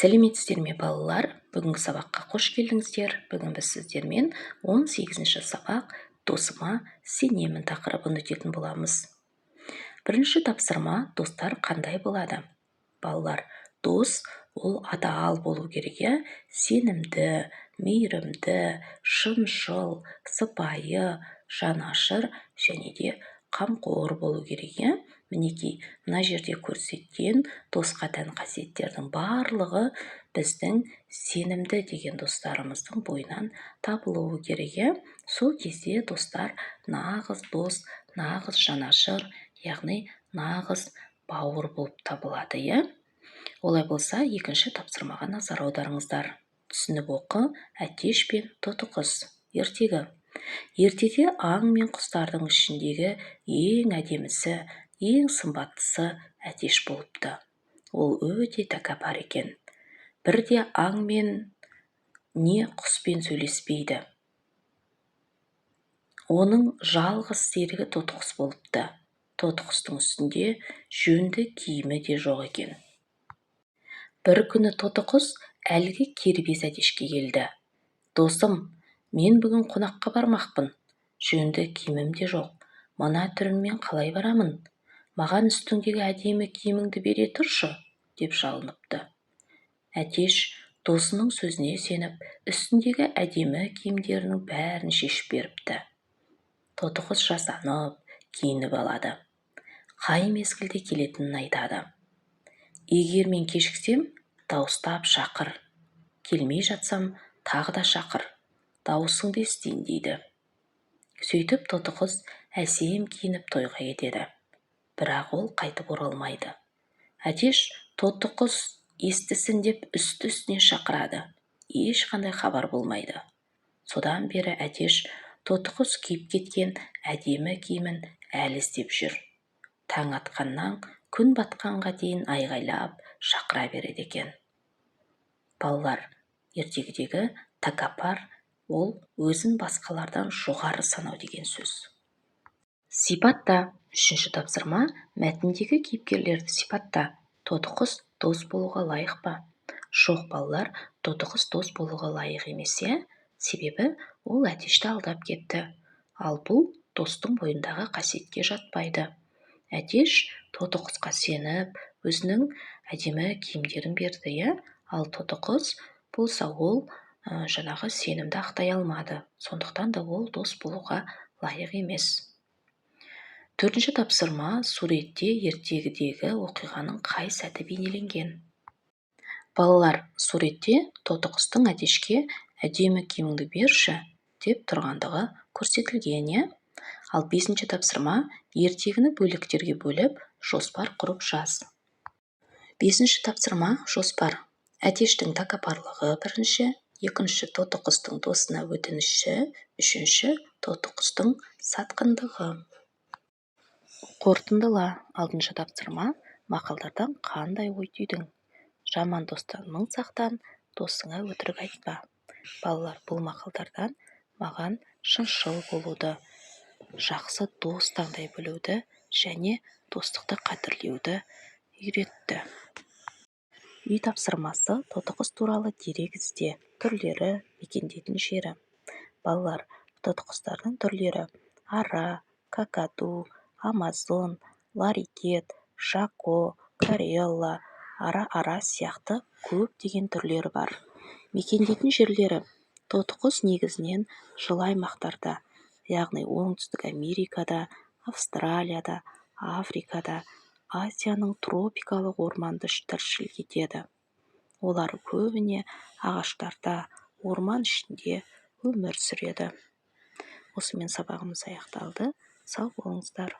Сәлеметсіздер ме балалар? Бүгінгі сабаққа қош келдіңіздер. Бүгін біз сіздермен 18-ші сабақ «Досыма сенемін» тақырыбын өтетін боламыз. Бірінші тапсырма: достар қандай болады? Балалар, дос ол адал болу керек, сенімді, мейірімді, шыншыл, сыпайы, жанашыр және де қамқор болу керек. Мінекей, мына жерде көрсеткен досқа тән қасиеттердің барлығы біздің сенімді деген достарымыздың бойынан табылуы керек. Сол кезде достар нағыз дос, нағыз жанашыр, яғни нағыз бауыр болып табылады. Олай болса, екінші тапсырмаға назар аударыңыздар. Түсініп оқы: әтеш пен тоты құс. Ертегі. Ертеде аң мен құстардың ішіндегі ең әдемісі, ең сымбаттысы әтеш болыпты. Ол өте тәкаппар екен. Бірде аң мен не құспен сөйлеспейді. Оның жалғыз серігі тоты құс болыпты. Тоты құстың үстінде жөнді киімі де жоқ екен. Бір күні тоты құс әлгі кербез әтешке келді. «Досым, мен бүгін қонаққа бармақпын. Жөнді киімім де жоқ. Мына түріммен қалай барамын? Маған үстіңдегі әдемі киіміңді бере тұршы», деп жалыныпты. Әтеш досының сөзіне сеніп, үстіндегі әдемі киімдерінің бәрін шешіп беріпті. Тоты құс жасанып, киініп алады. Қай мезгілде келетінін айтады. «Егер мен кешіксем, дауыстап шақыр. Келмей жатсам, тағы да шақыр. Дауысыңды естейін», дейді. Сөйтіп тоты құс әсем киініп тойға кетеді. Бірақ ол қайтып оралмайды. Әтеш тоты құс естісін деп үсті-үстіне шақырады. Ешқандай хабар болмайды. Содан бері әтеш тоты құс киіп кеткен әдемі киімін әлі іздеп жүр. Таң атқаннан күн батқанға дейін айғайлап шақыра береді екен. Балалар, ертегідегі тәкаппар ол өзін басқалардан жоғары санау деген сөз. Сипатта. Үшінші тапсырма: мәтіндегі кейіпкерлерді сипатта. Тоты құс дос болуға лайық па? Жоқ балалар, тоты құс дос болуға лайық емес. Себебі ол әтешті алдап кетті. Ал бұл достың бойындағы қасиетке жатпайды. Әтеш тоты құсқа сеніп, өзінің әдемі киімдерін берді. Ал тоты құс болса ол жаңағы сенімді ақтай алмады. Сондықтан да ол дос болуға лайық емес. Төртінші тапсырма: суретте ертегідегі оқиғаның қай сәті бейнеленген? Балалар, суретте тоты құстың әтешке «әдемі киіміңді берші» деп тұрғандығы көрсетілген. Ал бесінші тапсырма: ертегіні бөліктерге бөліп, жоспар құрып жаз. Бесінші тапсырма: жоспар. Әтештің тәкаппарлығы бірінші, екінші тоты құстың досына өтініші, үшінші тоты құстың сатқындығы. Қорытындыла. Алтыншы тапсырма: мақалдардан қандай ой түйдің? Жаман достан мың сақтан, досыңа өтірік айтпа. Балалар, бұл мақалдардан маған шыншыл болуды, жақсы дос таңдай білуді және достықты қадірлеуді үйретті. Үй тапсырмасы: тоты құс туралы дерек ізде. Түрлері, мекендейтін жері. Балалар, тоты құстардың түрлері: ара, какаду, амазон, ларикет, жако, карелла, ара-ара сияқты көптеген түрлері бар. Мекендейтін жерлері: тоты құс негізінен жылы аймақтарда, яғни оңтүстік Америкада, Австралияда, Африкада, Азияның тропикалық орманда тіршілік етеді. Олар көбіне ағаштарда, орман ішінде өмір сүреді. Осымен сабағымыз аяқталды. Сау болыңыздар.